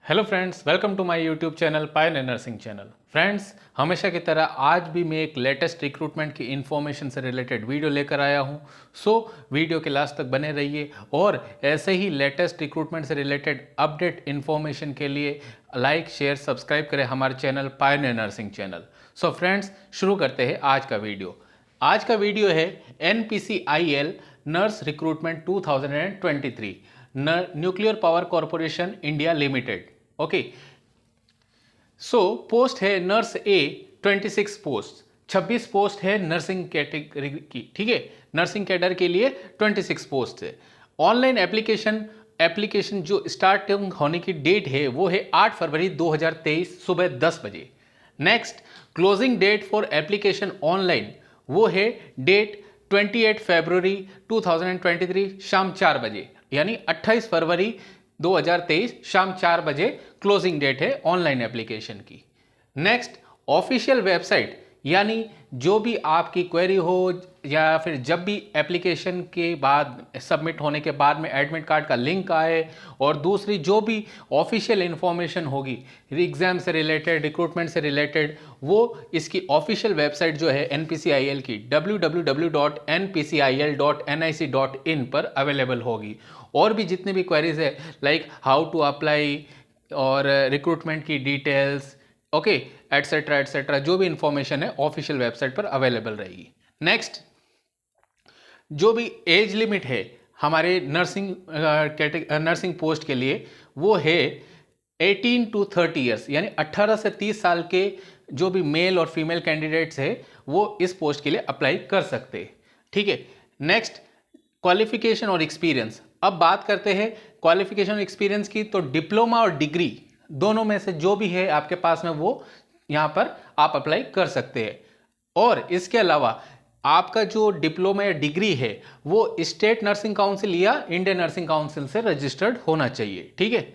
Hello friends, welcome to my YouTube channel Pioneer nursing channel. Friends, हमेशा की तरह आज भी मैं एक लेटेस्ट रिक्रूटमेंट की इन्फॉर्मेशन से रिलेटेड वीडियो लेकर आया हूं। सो वीडियो के लास्ट तक बने रहिए और ऐसे ही लेटेस्ट रिक्रूटमेंट से रिलेटेड अपडेट इन्फॉर्मेशन के लिए लाइक शेयर सब्सक्राइब करें हमारे channel Pioneer nursing channel. So friends, शुरू करते हैं आज का वीडियो। आज का वीडियो है NPCIL nurse recruitment 2023 nuclear power corporation India limited. Okay, so post है नर्स ए 26 पोस्ट, 26 पोस्ट है नर्सिंग कैटेगरी की। ठीक है, नर्सिंग कैडर के लिए 26 पोस्ट है। ऑनलाइन एप्लीकेशन जो स्टार्टिंग होने की डेट है वो है 8 फरवरी 2023 सुबह 10 बजे। Next closing date for application online वो है डेट 28 फरवरी 2023 शाम 4 बजे, यानी 28 फरवरी 2023 शाम 4 बजे क्लोजिंग डेट है ऑनलाइन एप्लीकेशन की। नेक्स्ट ऑफिशियल वेबसाइट, यानी जो भी आपकी क्वेरी हो या फिर जब भी एप्लीकेशन के बाद सबमिट होने के बाद में एडमिट कार्ड का लिंक आए और दूसरी जो भी ऑफिशियल इंफॉर्मेशन होगी एग्जाम से रिलेटेड रिक्रूटमेंट से रिलेटेड, वो इसकी ऑफिशियल वेबसाइट जो है NPCIL की www.npcil.nic.in पर अवेलेबल होगी। और भी जितने भी क्वेरीज है लाइक हाउ टू अप्लाई और रिक्रूटमेंट की डिटेल्स, ओके, एटसेट्रा एटसेट्रा, जो भी इंफॉर्मेशन है ऑफिशियल वेबसाइट पर अवेलेबल रहेगी। नेक्स्ट, जो भी एज लिमिट है हमारे नर्सिंग पोस्ट के लिए वो है 18 to 30 ईयर्स, यानी 18 से 30 साल के जो भी मेल और फीमेल कैंडिडेट्स है वो इस पोस्ट के लिए अप्लाई कर सकते हैं। ठीक है, नेक्स्ट क्वालिफिकेशन और एक्सपीरियंस। अब बात करते हैं क्वालिफिकेशन और एक्सपीरियंस की, तो डिप्लोमा और डिग्री दोनों में से जो भी है आपके पास में वो यहां पर आप अप्लाई कर सकते हैं। और इसके अलावा आपका जो डिप्लोमा या डिग्री है वो स्टेट नर्सिंग काउंसिल या इंडियन नर्सिंग काउंसिल से रजिस्टर्ड होना चाहिए। ठीक है,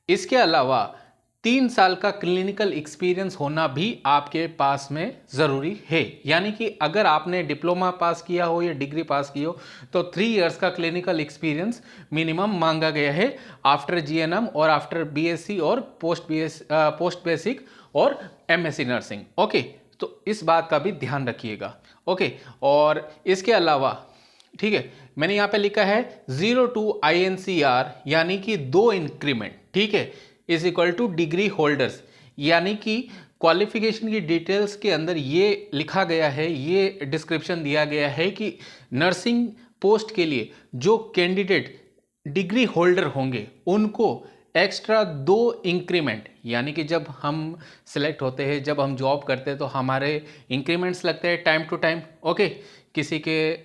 इसके अलावा 3 साल का क्लिनिकल एक्सपीरियंस होना भी आपके पास में ज़रूरी है, यानी कि अगर आपने डिप्लोमा पास किया हो या डिग्री पास की हो तो 3 इयर्स का क्लिनिकल एक्सपीरियंस मिनिमम मांगा गया है आफ्टर GNM और आफ्टर BSc और पोस्ट बेसिक और MSc नर्सिंग। ओके, तो इस बात का भी ध्यान रखिएगा। ओके, और इसके अलावा ठीक है, मैंने यहाँ पे लिखा है 0 to INCR, यानी कि 2 इंक्रीमेंट, ठीक है, is equal two degree holders, यानी कि क्वालिफिकेशन की डिटेल्स के अंदर ये लिखा गया है, ये डिस्क्रिप्शन दिया गया है कि नर्सिंग पोस्ट के लिए जो कैंडिडेट डिग्री होल्डर होंगे उनको एक्स्ट्रा 2 इंक्रीमेंट, यानी कि जब हम सिलेक्ट होते हैं, जब हम जॉब करते हैं तो हमारे इंक्रीमेंट्स लगते हैं टाइम टू टाइम। ओके, किसी के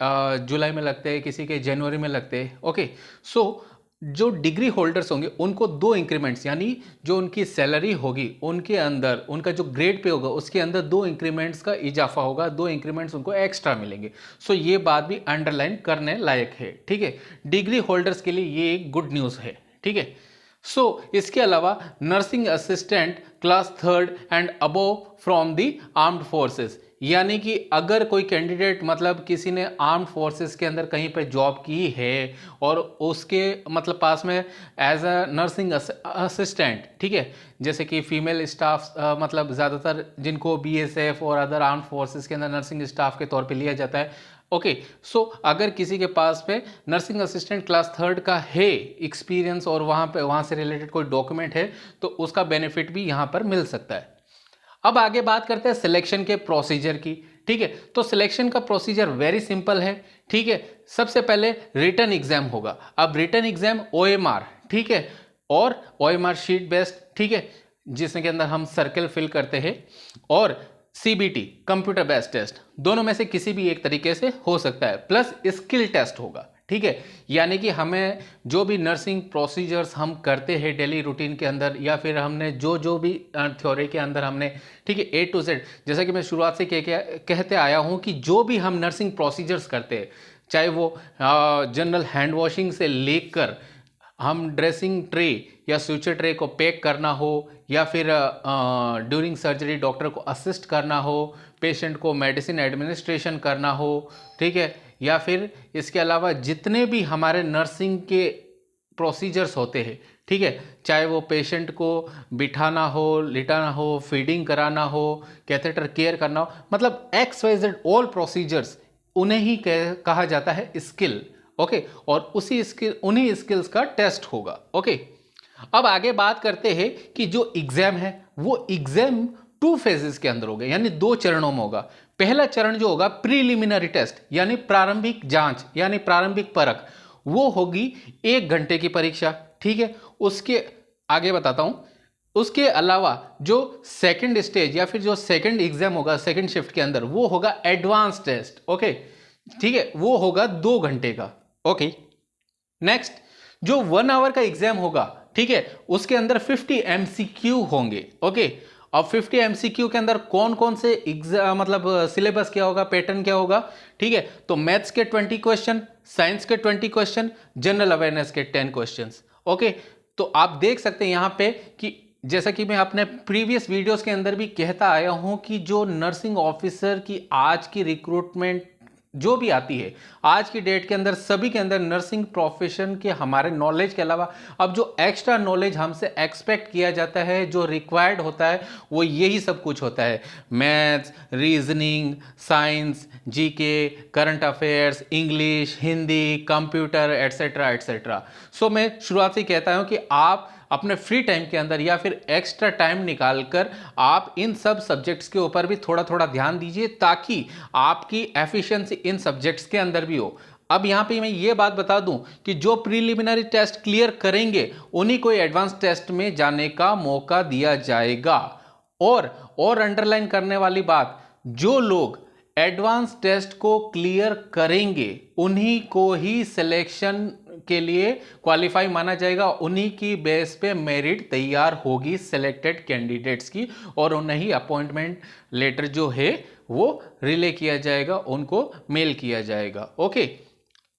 जुलाई में लगते हैं, किसी के जनवरी में लगते हैं। ओके, सो जो डिग्री होल्डर्स होंगे उनको 2 इंक्रीमेंट्स, यानी जो उनकी सैलरी होगी उनके अंदर उनका जो ग्रेड पे होगा उसके अंदर 2 इंक्रीमेंट्स का इजाफा होगा, 2 इंक्रीमेंट्स उनको एक्स्ट्रा मिलेंगे। सो ये बात भी अंडरलाइन करने लायक है। ठीक है, डिग्री होल्डर्स के लिए ये एक गुड न्यूज़ है। ठीक है, सो इसके अलावा nursing assistant class 3rd and above from the armed forces, यानी कि अगर कोई कैंडिडेट मतलब किसी ने आर्म्ड फोर्सेस के अंदर कहीं पे जॉब की है और उसके मतलब पास में एज अ नर्सिंग असिस्टेंट, ठीक है, जैसे कि फीमेल स्टाफ मतलब ज़्यादातर जिनको BSF और अदर आर्म्ड फोर्सेस के अंदर नर्सिंग स्टाफ के तौर पे लिया जाता है। ओके, सो अगर किसी के पास पे नर्सिंग असिस्टेंट क्लास 3rd का है एक्सपीरियंस और वहाँ से रिलेटेड कोई डॉक्यूमेंट है तो उसका बेनिफिट भी यहाँ पर मिल सकता है। अब आगे बात करते हैं सिलेक्शन के प्रोसीजर की। ठीक है, तो सिलेक्शन का प्रोसीजर वेरी सिंपल है। ठीक है, सबसे पहले रिटन एग्जाम होगा। अब रिटन एग्जाम OMR, ठीक है, और OMR शीट बेस्ड, ठीक है, जिसके अंदर हम सर्कल फिल करते हैं, और CBT कंप्यूटर बेस्ड टेस्ट, दोनों में से किसी भी एक तरीके से हो सकता है, प्लस स्किल टेस्ट होगा। ठीक है, यानी कि हमें जो भी नर्सिंग प्रोसीजर्स हम करते हैं डेली रूटीन के अंदर या फिर हमने जो भी थ्योरी के अंदर हमने, ठीक है, A to Z, जैसा कि मैं शुरुआत से कहते आया हूं कि जो भी हम नर्सिंग प्रोसीजर्स करते हैं, चाहे वो जनरल हैंड वॉशिंग से लेकर हम ड्रेसिंग ट्रे या स्यूचर ट्रे को पैक करना हो या फिर ड्यूरिंग सर्जरी डॉक्टर को असिस्ट करना हो, पेशेंट को मेडिसिन एडमिनिस्ट्रेशन करना हो, ठीक है, या फिर इसके अलावा जितने भी हमारे नर्सिंग के प्रोसीजर्स होते हैं, ठीक है, चाहे वो पेशेंट को बिठाना हो, लिटाना हो, फीडिंग कराना हो, कैथेटर केयर करना हो, मतलब XYZ ऑल प्रोसीजर्स उन्हें ही कहा जाता है स्किल। ओके, और उसी स्किल, उन्हीं स्किल्स का टेस्ट होगा। ओके, अब आगे बात करते हैं कि जो एग्जाम है वो एग्जाम 2 फेजेस के अंदर होगा, यानी 2 चरणों में होगा। पहला चरण जो होगा प्रीलिमिनरी टेस्ट, यानी प्रारंभिक जांच, यानी प्रारंभिक परख, वो होगी 1 घंटे की परीक्षा। ठीक है, उसके आगे बताता हूं। उसके अलावा जो सेकंड स्टेज या फिर जो सेकंड एग्जाम होगा सेकंड शिफ्ट के अंदर, वो होगा एडवांस टेस्ट। ओके, ठीक है, वो होगा 2 घंटे का। ओके, नेक्स्ट जो 1 आवर का एग्जाम होगा, ठीक है, उसके अंदर 50 MCQ होंगे। ओके, अब 50 MCQ के अंदर कौन कौन से एग्जाम, मतलब सिलेबस क्या होगा, पैटर्न क्या होगा, ठीक है, तो मैथ्स के 20 क्वेश्चन, साइंस के 20 क्वेश्चन, जनरल अवेयरनेस के 10 क्वेश्चंस। ओके, तो आप देख सकते हैं यहां पे कि जैसा कि मैं अपने प्रीवियस वीडियोस के अंदर भी कहता आया हूं कि जो नर्सिंग ऑफिसर की आज की रिक्रूटमेंट जो भी आती है आज की डेट के अंदर, सभी के अंदर नर्सिंग प्रोफेशन के हमारे नॉलेज के अलावा अब जो एक्स्ट्रा नॉलेज हमसे एक्सपेक्ट किया जाता है, जो रिक्वायर्ड होता है, वो यही सब कुछ होता है। Maths, reasoning, science, GK, current affairs, English, Hindi, computer, etcetera etcetera. So मैं शुरुआत से कहता हूं कि आप अपने फ्री टाइम के अंदर या फिर एक्स्ट्रा टाइम निकालकर आप इन सब सब्जेक्ट्स के ऊपर भी थोड़ा थोड़ा ध्यान दीजिए, ताकि आपकी एफिशिएंसी इन सब्जेक्ट्स के अंदर भी हो। अब यहां पे मैं ये बात बता दूं कि जो प्रीलिमिनरी टेस्ट क्लियर करेंगे उन्हीं को एडवांस टेस्ट में जाने का मौका दिया जाएगा। और अंडरलाइन करने वाली बात, जो लोग एडवांस टेस्ट को क्लियर करेंगे उन्हीं को ही सिलेक्शन के लिए क्वालिफाई माना जाएगा, उन्हीं की बेस पे मेरिट तैयार होगी सिलेक्टेड कैंडिडेट्स की, और उन्हें ही अपॉइंटमेंट लेटर जो है वो रिले किया जाएगा, उनको मेल किया जाएगा। ओके,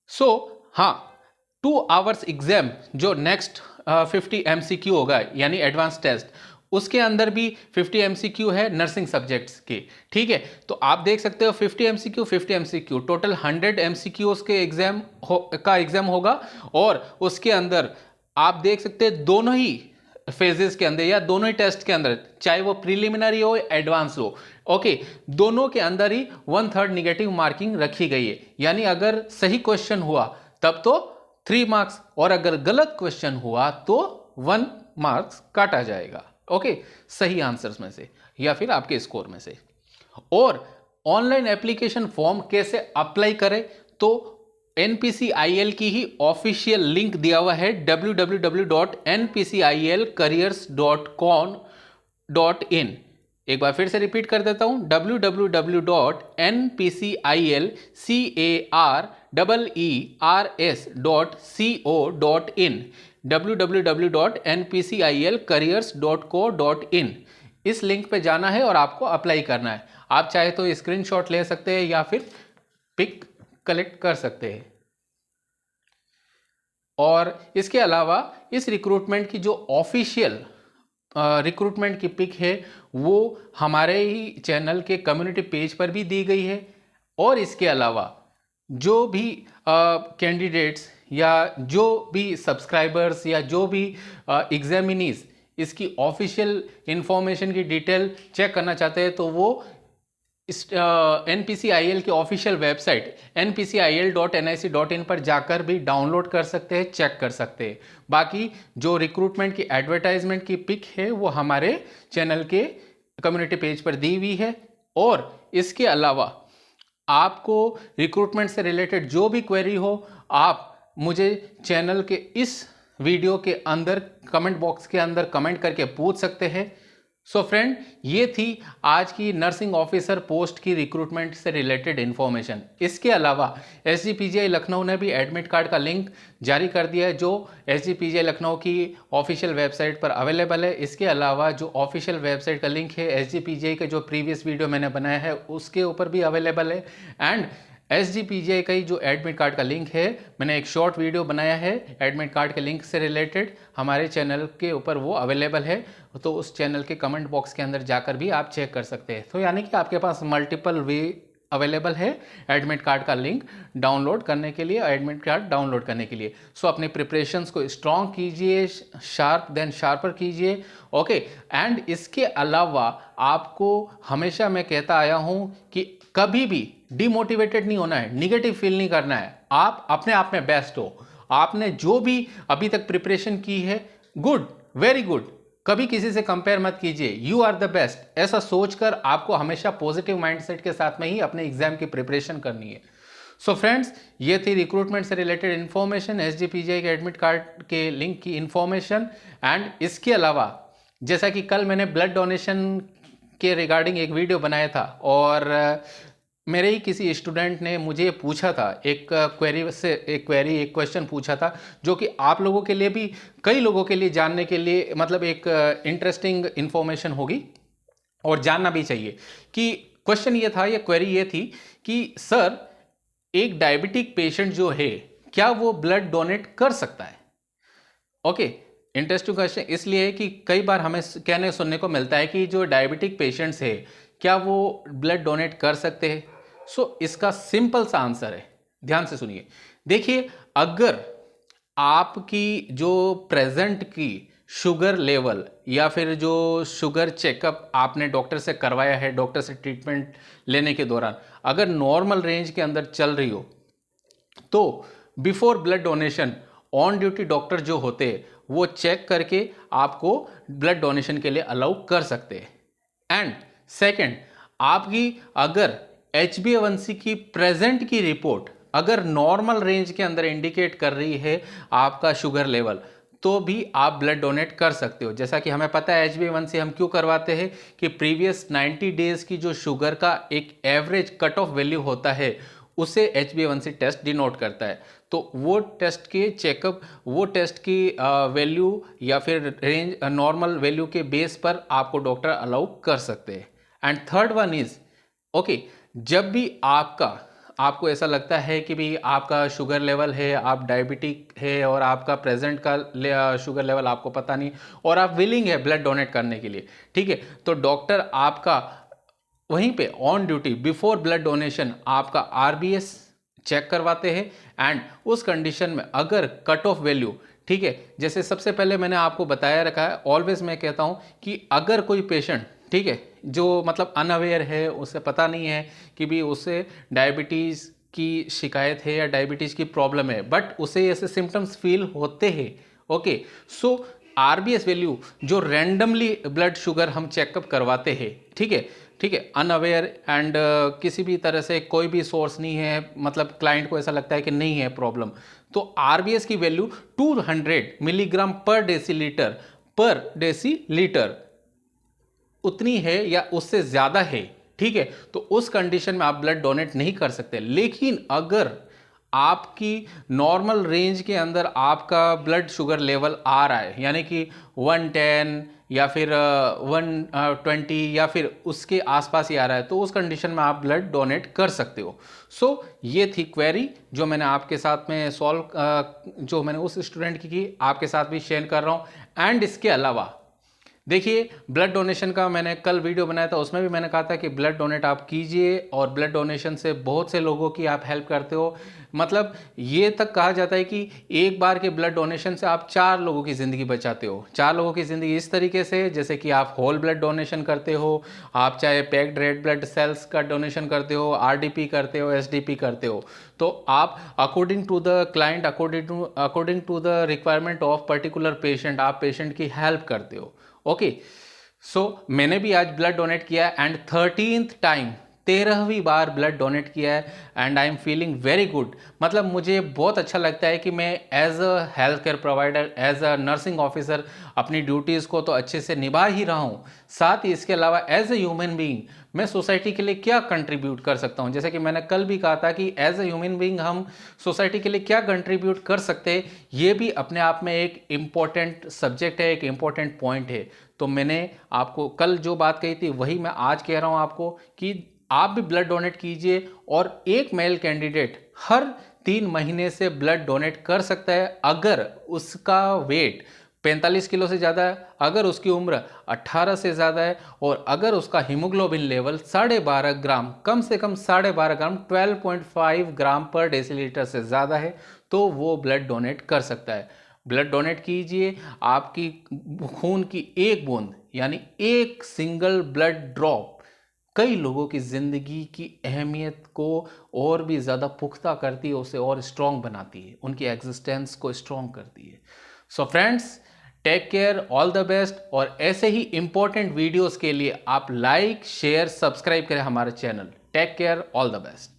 सो हाँ, 2 आवर्स एग्जाम जो नेक्स्ट 50 MCQ होगा, यानी एडवांस टेस्ट, उसके अंदर भी 50 MCQ है नर्सिंग सब्जेक्ट्स के। ठीक है, तो आप देख सकते हो 50 MCQ टोटल 100 MCQ के एग्जाम होगा, और उसके अंदर आप देख सकते हैं दोनों ही फेजेस के अंदर या दोनों ही टेस्ट के अंदर, चाहे वो प्रीलिमिनरी हो एडवांस हो, ओके, दोनों के अंदर ही 1/3 निगेटिव मार्किंग रखी गई है। यानी अगर सही क्वेश्चन हुआ तब तो 3 मार्क्स, और अगर गलत क्वेश्चन हुआ तो 1 मार्क्स काटा जाएगा। ओके, सही आंसर्स में से या फिर आपके स्कोर में से। और ऑनलाइन एप्लीकेशन फॉर्म कैसे अप्लाई करें, तो NPCIL की ही ऑफिशियल लिंक दिया हुआ है www.npcil-careers.com.in। एक बार फिर से रिपीट कर देता हूं, www.npcil-careers.co.in, www.npcil-careers.co.in। इस लिंक पे जाना है और आपको अप्लाई करना है। आप चाहे तो स्क्रीनशॉट ले सकते हैं या फिर पिक कलेक्ट कर सकते हैं। और इसके अलावा इस रिक्रूटमेंट की जो ऑफिशियल रिक्रूटमेंट की पिक है वो हमारे ही चैनल के कम्युनिटी पेज पर भी दी गई है। और इसके अलावा जो भी कैंडिडेट्स या जो भी सब्सक्राइबर्स या जो भी एग्जामिनीज इसकी ऑफिशियल इंफॉर्मेशन की डिटेल चेक करना चाहते हैं, तो वो NPCIL की ऑफिशियल वेबसाइट npcil.nic.in पर जाकर भी डाउनलोड कर सकते हैं, चेक कर सकते हैं। बाकी जो रिक्रूटमेंट की एडवर्टाइजमेंट की पिक है वो हमारे चैनल के कम्युनिटी पेज पर दी हुई है। और इसके अलावा आपको रिक्रूटमेंट से रिलेटेड जो भी क्वेरी हो, आप मुझे चैनल के इस वीडियो के अंदर कमेंट बॉक्स के अंदर कमेंट करके पूछ सकते हैं। सो फ्रेंड, ये थी आज की नर्सिंग ऑफिसर पोस्ट की रिक्रूटमेंट से रिलेटेड इंफॉर्मेशन। इसके अलावा SGPGI लखनऊ ने भी एडमिट कार्ड का लिंक जारी कर दिया है, जो SGPGI लखनऊ की ऑफिशियल वेबसाइट पर अवेलेबल है। इसके अलावा जो ऑफिशियल वेबसाइट का लिंक है SGPGI का जो प्रीवियस वीडियो मैंने बनाया है उसके ऊपर भी अवेलेबल है। एंड SGPGI का ही जो एडमिट कार्ड का लिंक है, मैंने एक शॉर्ट वीडियो बनाया है एडमिट कार्ड के लिंक से रिलेटेड, हमारे चैनल के ऊपर वो अवेलेबल है। तो उस चैनल के कमेंट बॉक्स के अंदर जाकर भी आप चेक कर सकते हैं। तो यानी कि आपके पास मल्टीपल वे अवेलेबल है एडमिट कार्ड का लिंक डाउनलोड करने के लिए, एडमिट कार्ड डाउनलोड करने के लिए। सो अपने प्रिपरेशंस को स्ट्रॉन्ग कीजिए, शार्प देन शार्पर कीजिए, ओके। एंड इसके अलावा आपको हमेशा मैं कहता आया हूं कि कभी भी डिमोटिवेटेड नहीं होना है, निगेटिव फील नहीं करना है। आप अपने आप में बेस्ट हो, आपने जो भी अभी तक प्रिपरेशन की है, गुड, वेरी गुड। कभी किसी से कंपेयर मत कीजिए, यू आर द बेस्ट, ऐसा सोचकर आपको हमेशा पॉजिटिव माइंडसेट के साथ में ही अपने एग्जाम की प्रिपरेशन करनी है। सो फ्रेंड्स, ये थी रिक्रूटमेंट से रिलेटेड इन्फॉर्मेशन, एसजीपीजीआई के एडमिट कार्ड के लिंक की इन्फॉर्मेशन। एंड इसके अलावा जैसा कि कल मैंने ब्लड डोनेशन के रिगार्डिंग एक वीडियो बनाया था, और मेरे ही किसी स्टूडेंट ने मुझे पूछा था, एक क्वेश्चन पूछा था, जो कि आप लोगों के लिए भी, कई लोगों के लिए जानने के लिए मतलब एक इंटरेस्टिंग इन्फॉर्मेशन होगी और जानना भी चाहिए। कि क्वेश्चन ये था, ये क्वेरी ये थी कि सर, एक डायबिटिक पेशेंट जो है, क्या वो ब्लड डोनेट कर सकता है? ओके, इंटरेस्टिंग क्वेश्चन इसलिए है कि कई बार हमें कहने सुनने को मिलता है कि जो डायबिटिक पेशेंट्स है, क्या वो ब्लड डोनेट कर सकते हैं? सो इसका सिंपल सा आंसर है, ध्यान से सुनिए। देखिए, अगर आपकी जो प्रेजेंट की शुगर लेवल या फिर जो शुगर चेकअप आपने डॉक्टर से करवाया है, डॉक्टर से ट्रीटमेंट लेने के दौरान अगर नॉर्मल रेंज के अंदर चल रही हो, तो before blood donation on duty doctor जो होते हैं वो चेक करके आपको ब्लड डोनेशन के लिए अलाउ कर सकते हैं। एंड सेकेंड, आपकी अगर HbA1c की प्रेजेंट की रिपोर्ट अगर नॉर्मल रेंज के अंदर इंडिकेट कर रही है आपका शुगर लेवल, तो भी आप ब्लड डोनेट कर सकते हो। जैसा कि हमें पता है HbA1c हम क्यों करवाते हैं कि प्रीवियस 90 डेज की जो शुगर का एक एवरेज कट ऑफ वैल्यू होता है, उसे HbA1c टेस्ट डिनोट करता है। तो वो टेस्ट के चेकअप, वो टेस्ट की वैल्यू या फिर रेंज नॉर्मल वैल्यू के बेस पर आपको डॉक्टर अलाउ कर सकते हैं। And third one is, okay, जब भी आपको ऐसा लगता है कि भी आपका शुगर लेवल है, आप डायबिटिक है और आपका प्रेजेंट का शुगर लेवल आपको पता नहीं और आप विलिंग है ब्लड डोनेट करने के लिए, ठीक है, तो डॉक्टर आपका वहीं पे on duty before blood donation आपका RBS चेक करवाते हैं। एंड उस कंडीशन में अगर कट ऑफ वैल्यू, ठीक है, जैसे सबसे पहले मैंने आपको बताया रखा है, ऑलवेज मैं कहता हूं कि अगर कोई पेशेंट, ठीक है, जो मतलब अनअवेयर है, उसे पता नहीं है कि भी उसे डायबिटीज़ की शिकायत है या डायबिटीज़ की प्रॉब्लम है, बट उसे ऐसे सिम्टम्स फील होते हैं, ओके, सो RBS वैल्यू जो रैंडमली ब्लड शुगर हम चेकअप करवाते हैं, ठीक है, अनअवेयर एंड किसी भी तरह से कोई भी सोर्स नहीं है, मतलब क्लाइंट को ऐसा लगता है कि नहीं है प्रॉब्लम, तो RBS की वैल्यू 200 मिलीग्राम पर डेसीलीटर उतनी है या उससे ज़्यादा है, ठीक है, तो उस कंडीशन में आप ब्लड डोनेट नहीं कर सकते। लेकिन अगर आपकी नॉर्मल रेंज के अंदर आपका ब्लड शुगर लेवल आ रहा है, यानी कि 110 या फिर 120 या फिर उसके आसपास ही आ रहा है, तो उस कंडीशन में आप ब्लड डोनेट कर सकते हो। सो ये थी क्वेरी जो मैंने आपके साथ में जो मैंने उस स्टूडेंट की आपके साथ भी शेयर कर रहा हूँ। एंड इसके अलावा देखिए, ब्लड डोनेशन का मैंने कल वीडियो बनाया था, उसमें भी मैंने कहा था कि ब्लड डोनेट आप कीजिए और ब्लड डोनेशन से बहुत से लोगों की आप हेल्प करते हो। मतलब ये तक कहा जाता है कि एक बार के ब्लड डोनेशन से आप 4 लोगों की ज़िंदगी बचाते हो। 4 लोगों की ज़िंदगी इस तरीके से, जैसे कि आप होल ब्लड डोनेशन करते हो, आप चाहे पैक्ड रेड ब्लड सेल्स का डोनेशन करते हो, RDP करते हो, SDP करते हो, तो आप according to the client, according to the requirement of particular patient, आप पेशेंट की हेल्प करते हो। ओके, सो मैंने भी आज ब्लड डोनेट किया है एंड 13th टाइम, 13वीं बार ब्लड डोनेट किया है and I am feeling very good. मतलब मुझे बहुत अच्छा लगता है कि मैं as a health care provider, as a nursing officer अपनी ड्यूटीज़ को तो अच्छे से निभा ही रहा हूँ, साथ ही इसके अलावा एज ए ह्यूमन बीइंग मैं सोसाइटी के लिए क्या कंट्रीब्यूट कर सकता हूँ। जैसे कि मैंने कल भी कहा था कि एज ए ह्यूमन बीइंग हम सोसाइटी के लिए क्या कंट्रीब्यूट कर सकते हैं, ये भी अपने आप में एक इम्पॉर्टेंट सब्जेक्ट है, एक इम्पॉर्टेंट पॉइंट है। तो मैंने आपको कल जो बात कही थी वही मैं आज कह रहा हूँ आपको कि आप भी ब्लड डोनेट कीजिए और एक मेल कैंडिडेट हर 3 महीने से ब्लड डोनेट कर सकता है अगर उसका वेट 45 किलो से ज़्यादा है, अगर उसकी उम्र 18 से ज़्यादा है और अगर उसका हीमोग्लोबिन लेवल 12.5 ग्राम, कम से कम 12.5 ग्राम 12.5 ग्राम पर डेसीलीटर से ज़्यादा है, तो वो ब्लड डोनेट कर सकता है। ब्लड डोनेट कीजिए। आपकी खून की एक बूंद यानी एक सिंगल ब्लड ड्रॉप कई लोगों की ज़िंदगी की अहमियत को और भी ज़्यादा पुख्ता करती है, उसे और स्ट्रॉन्ग बनाती है, उनकी एग्जिस्टेंस को स्ट्रॉन्ग करती है। So friends, take care, all the best. और ऐसे ही इंपॉर्टेंट वीडियोस के लिए आप लाइक शेयर सब्सक्राइब करें हमारे channel. Take care, all the best.